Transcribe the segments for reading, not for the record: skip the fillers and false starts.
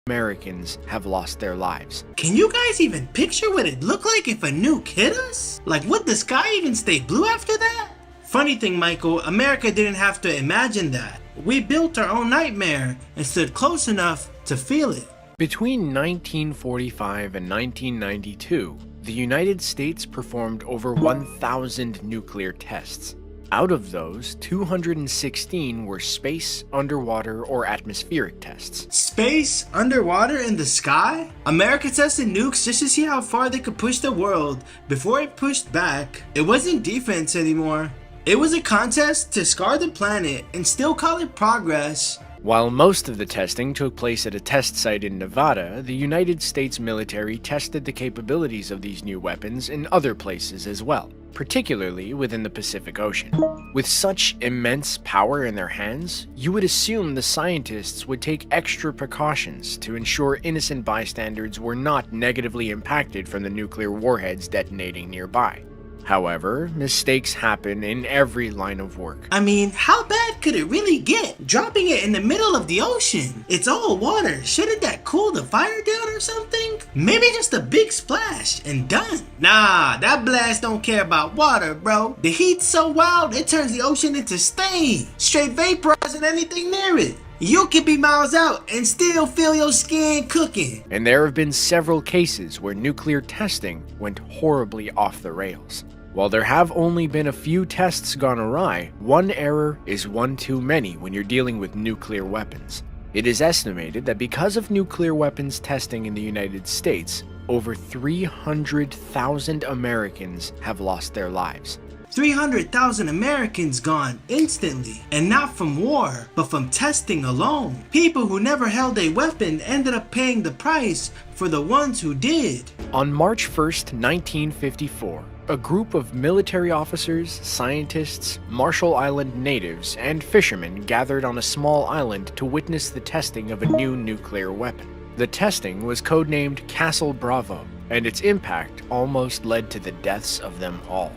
Americans have lost their lives. Can you guys even picture what it'd look like if a nuke hit us? Like, would the sky even stay blue after that? Funny thing, Michael, America didn't have to imagine that. We built our own nightmare and stood close enough to feel it. Between 1945 and 1992, the United States performed over 1,000 nuclear tests. Out of those, 216 were space, underwater, or atmospheric tests. Space, underwater, in the sky? America tested nukes just to see how far they could push the world before it pushed back. It wasn't defense anymore. It was a contest to scar the planet and still call it progress. While most of the testing took place at a test site in Nevada, the United States military tested the capabilities of these new weapons in other places as well, particularly within the Pacific Ocean. With such immense power in their hands, you would assume the scientists would take extra precautions to ensure innocent bystanders were not negatively impacted from the nuclear warheads detonating nearby. However, mistakes happen in every line of work. I mean, how bad could it really get? Dropping it in the middle of the ocean. It's all water. Shouldn't that cool the fire down or something? Maybe just a big splash and done. Nah, that blast don't care about water, bro. The heat's so wild, it turns the ocean into steam. Straight vaporizing anything near it. You could be miles out and still feel your skin cooking. And there have been several cases where nuclear testing went horribly off the rails. While there have only been a few tests gone awry, one error is one too many when you're dealing with nuclear weapons. It is estimated that because of nuclear weapons testing in the United States, over 300,000 Americans have lost their lives. 300,000 Americans gone instantly, and not from war, but from testing alone. People who never held a weapon ended up paying the price for the ones who did. On March 1st, 1954, a group of military officers, scientists, Marshall Island natives, and fishermen gathered on a small island to witness the testing of a new nuclear weapon. The testing was codenamed Castle Bravo, and its impact almost led to the deaths of them all.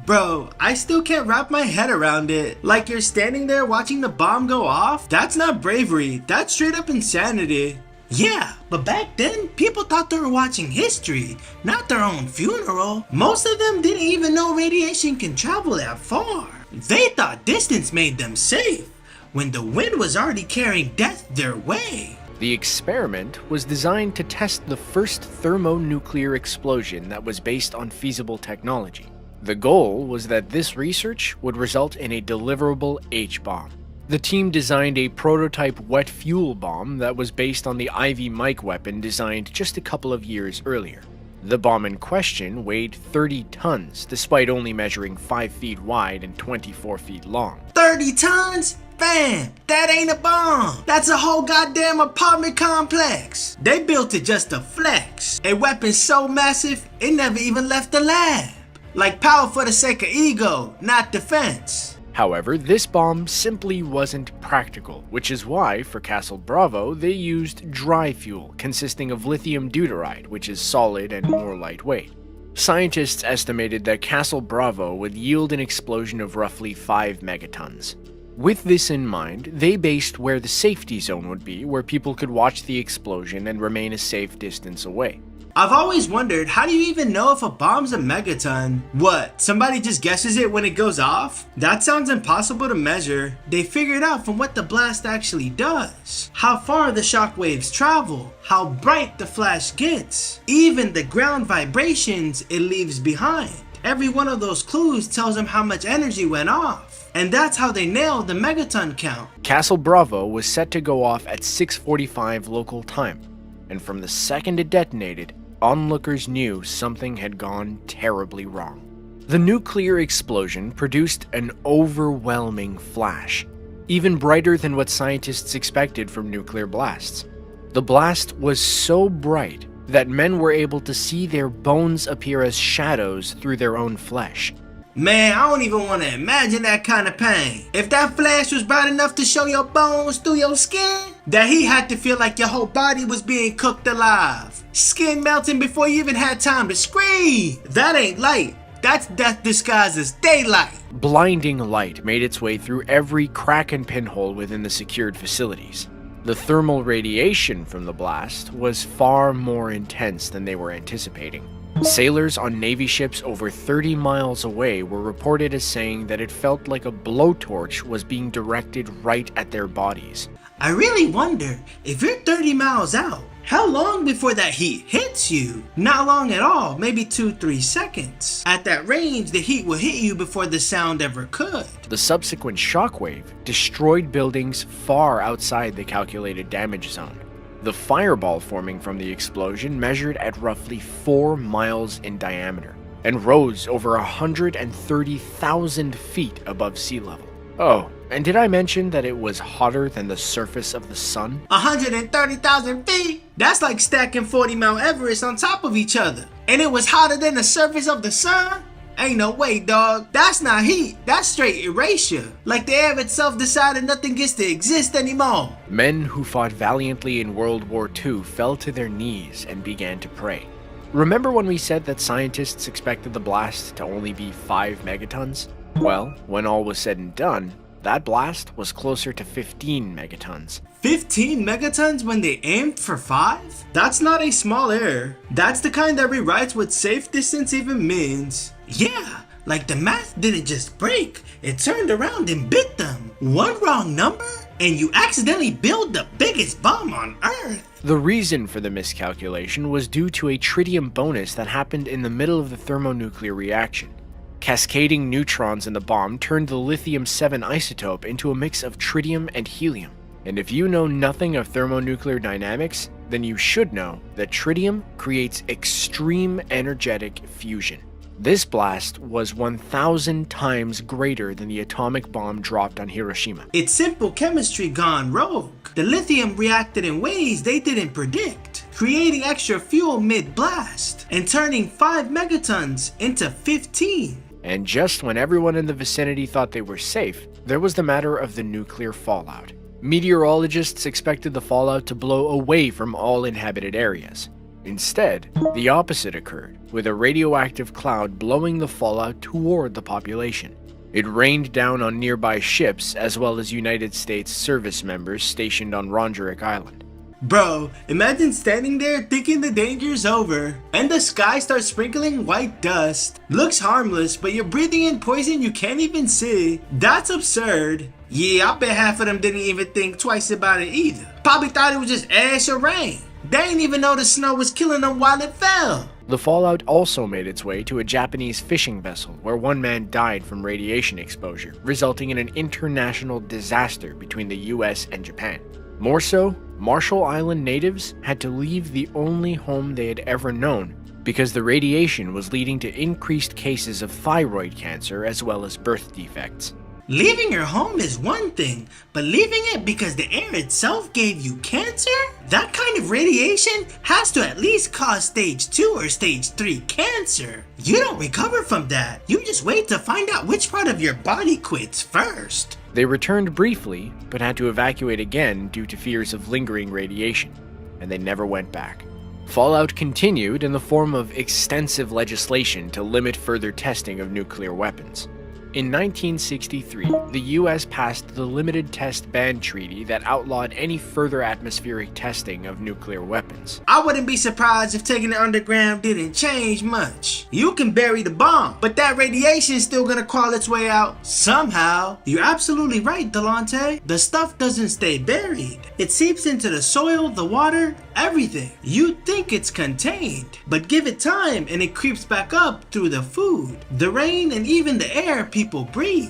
Bro, I still can't wrap my head around it. Like, you're standing there watching the bomb go off? That's not bravery, that's straight up insanity. Yeah, but back then, people thought they were watching history, not their own funeral. Most of them didn't even know radiation can travel that far. They thought distance made them safe, when the wind was already carrying death their way. The experiment was designed to test the first thermonuclear explosion that was based on feasible technology. The goal was that this research would result in a deliverable H-bomb. The team designed a prototype wet fuel bomb that was based on the Ivy Mike weapon designed just a couple of years earlier. The bomb in question weighed 30 tons, despite only measuring 5 feet wide and 24 feet long. 30 tons? Fam, that ain't a bomb. That's a whole goddamn apartment complex. They built it just to flex. A weapon so massive, it never even left the lab. Like power for the sake of ego, not defense. However, this bomb simply wasn't practical, which is why, for Castle Bravo, they used dry fuel consisting of lithium deuteride, which is solid and more lightweight. Scientists estimated that Castle Bravo would yield an explosion of roughly 5 megatons. With this in mind, they based where the safety zone would be, where people could watch the explosion and remain a safe distance away. I've always wondered, how do you even know if a bomb's a megaton? What, somebody just guesses it when it goes off? That sounds impossible to measure. They figured out from what the blast actually does, how far the shockwaves travel, how bright the flash gets, even the ground vibrations it leaves behind. Every one of those clues tells them how much energy went off. And that's how they nailed the megaton count. Castle Bravo was set to go off at 6:45 local time, and from the second it detonated, onlookers knew something had gone terribly wrong. The nuclear explosion produced an overwhelming flash, even brighter than what scientists expected from nuclear blasts. The blast was so bright that men were able to see their bones appear as shadows through their own flesh. Man, I don't even want to imagine that kind of pain. If that flash was bright enough to show your bones through your skin, that he had to feel like your whole body was being cooked alive. Skin melting before you even had time to scream. That ain't light. That's death disguised as daylight. Blinding light made its way through every crack and pinhole within the secured facilities. The thermal radiation from the blast was far more intense than they were anticipating. Sailors on Navy ships over 30 miles away were reported as saying that it felt like a blowtorch was being directed right at their bodies. I really wonder, if you're 30 miles out, how long before that heat hits you? Not long at all, maybe 2-3 seconds. At that range, the heat will hit you before the sound ever could. The subsequent shockwave destroyed buildings far outside the calculated damage zone. The fireball forming from the explosion measured at roughly 4 miles in diameter and rose over 130,000 feet above sea level. Oh, and did I mention that it was hotter than the surface of the sun? 130,000 feet? That's like stacking 40 Mount Everest on top of each other. And it was hotter than the surface of the sun? Ain't no way, dog. That's not heat. That's straight erasure. Like the air itself decided nothing gets to exist anymore. Men who fought valiantly in World War II fell to their knees and began to pray. Remember when we said that scientists expected the blast to only be 5 megatons? Well, when all was said and done, that blast was closer to 15 megatons. 15 megatons when they aimed for 5? That's not a small error. That's the kind that rewrites what safe distance even means. Yeah, like the math didn't just break, it turned around and bit them. One wrong number, and you accidentally build the biggest bomb on Earth. The reason for the miscalculation was due to a tritium bonus that happened in the middle of the thermonuclear reaction. Cascading neutrons in the bomb turned the lithium-7 isotope into a mix of tritium and helium. And if you know nothing of thermonuclear dynamics, then you should know that tritium creates extreme energetic fusion. This blast was 1,000 times greater than the atomic bomb dropped on Hiroshima. It's simple chemistry gone rogue. The lithium reacted in ways they didn't predict, creating extra fuel mid-blast and turning 5 megatons into 15. And just when everyone in the vicinity thought they were safe, there was the matter of the nuclear fallout. Meteorologists expected the fallout to blow away from all inhabited areas. Instead, the opposite occurred, with a radioactive cloud blowing the fallout toward the population. It rained down on nearby ships as well as United States service members stationed on Rongerik Island. Bro, imagine standing there thinking the danger's over, and the sky starts sprinkling white dust. Looks harmless, but you're breathing in poison you can't even see. That's absurd. Yeah, I bet half of them didn't even think twice about it either. Probably thought it was just ash or rain. They didn't even know the snow was killing them while it fell. The fallout also made its way to a Japanese fishing vessel where one man died from radiation exposure, resulting in an international disaster between the US and Japan. More so, Marshall Island natives had to leave the only home they had ever known because the radiation was leading to increased cases of thyroid cancer as well as birth defects. Leaving your home is one thing, but leaving it because the air itself gave you cancer? That kind of radiation has to at least cause stage 2 or stage 3 cancer. You don't recover from that. You just wait to find out which part of your body quits first. They returned briefly, but had to evacuate again due to fears of lingering radiation, and they never went back. Fallout continued in the form of extensive legislation to limit further testing of nuclear weapons. In 1963, the US passed the Limited Test Ban Treaty that outlawed any further atmospheric testing of nuclear weapons. I wouldn't be surprised if taking it underground didn't change much. You can bury the bomb, but that radiation is still gonna crawl its way out somehow. You're absolutely right, Delonte. The stuff doesn't stay buried. It seeps into the soil, the water, everything. You'd think it's contained, but give it time and it creeps back up through the food, the rain, and even the air people breathe.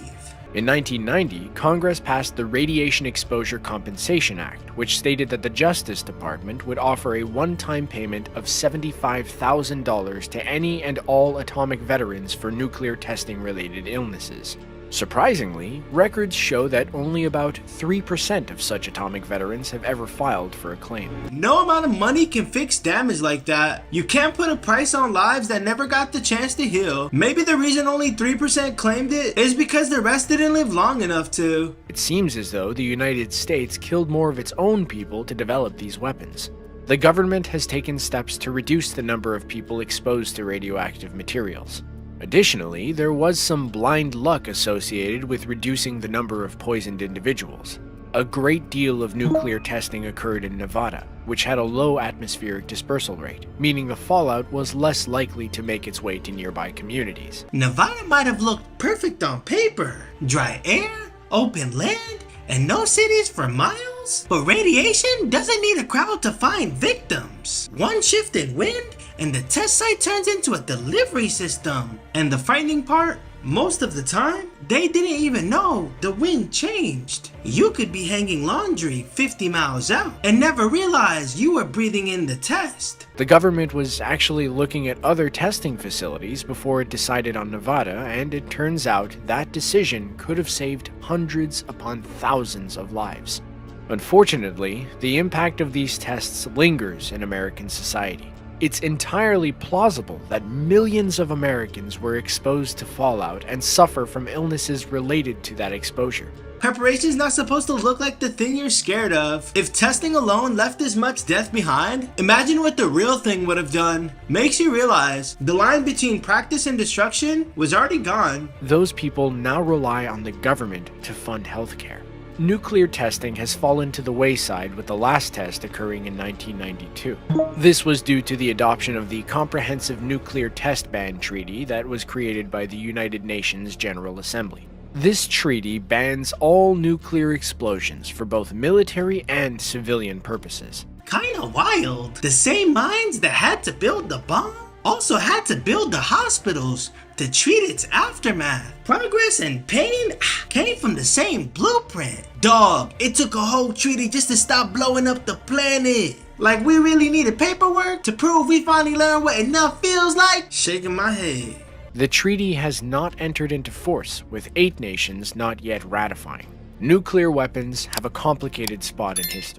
In 1990, Congress passed the Radiation Exposure Compensation Act, which stated that the Justice Department would offer a one-time payment of $75,000 to any and all atomic veterans for nuclear testing-related illnesses. Surprisingly, records show that only about 3% of such atomic veterans have ever filed for a claim. No amount of money can fix damage like that. You can't put a price on lives that never got the chance to heal. Maybe the reason only 3% claimed it is because the rest didn't live long enough to. It seems as though the United States killed more of its own people to develop these weapons. The government has taken steps to reduce the number of people exposed to radioactive materials. Additionally, there was some blind luck associated with reducing the number of poisoned individuals. A great deal of nuclear testing occurred in Nevada, which had a low atmospheric dispersal rate, meaning the fallout was less likely to make its way to nearby communities. Nevada might have looked perfect on paper. Dry air, open land, and no cities for miles? But radiation doesn't need a crowd to find victims. One shift in wind, and the test site turns into a delivery system. And the frightening part? Most of the time, they didn't even know the wind changed. You could be hanging laundry 50 miles out and never realize you were breathing in the test. The government was actually looking at other testing facilities before it decided on Nevada, and it turns out that decision could have saved hundreds upon thousands of lives. Unfortunately, the impact of these tests lingers in American society. It's entirely plausible that millions of Americans were exposed to fallout and suffer from illnesses related to that exposure. Preparation's not supposed to look like the thing you're scared of. If testing alone left this much death behind, imagine what the real thing would have done. Makes you realize the line between practice and destruction was already gone. Those people now rely on the government to fund healthcare. Nuclear testing has fallen to the wayside, with the last test occurring in 1992. This was due to the adoption of the Comprehensive Nuclear Test Ban Treaty that was created by the United Nations General Assembly. This treaty bans all nuclear explosions for both military and civilian purposes. Kinda wild. The same minds that had to build the bomb also had to build the hospitals to treat its aftermath. Progress and pain came from the same blueprint. Dog, it took a whole treaty just to stop blowing up the planet. Like we really needed paperwork to prove we finally learned what enough feels like? Shaking my head. The treaty has not entered into force, with 8 nations not yet ratifying. Nuclear weapons have a complicated spot in history.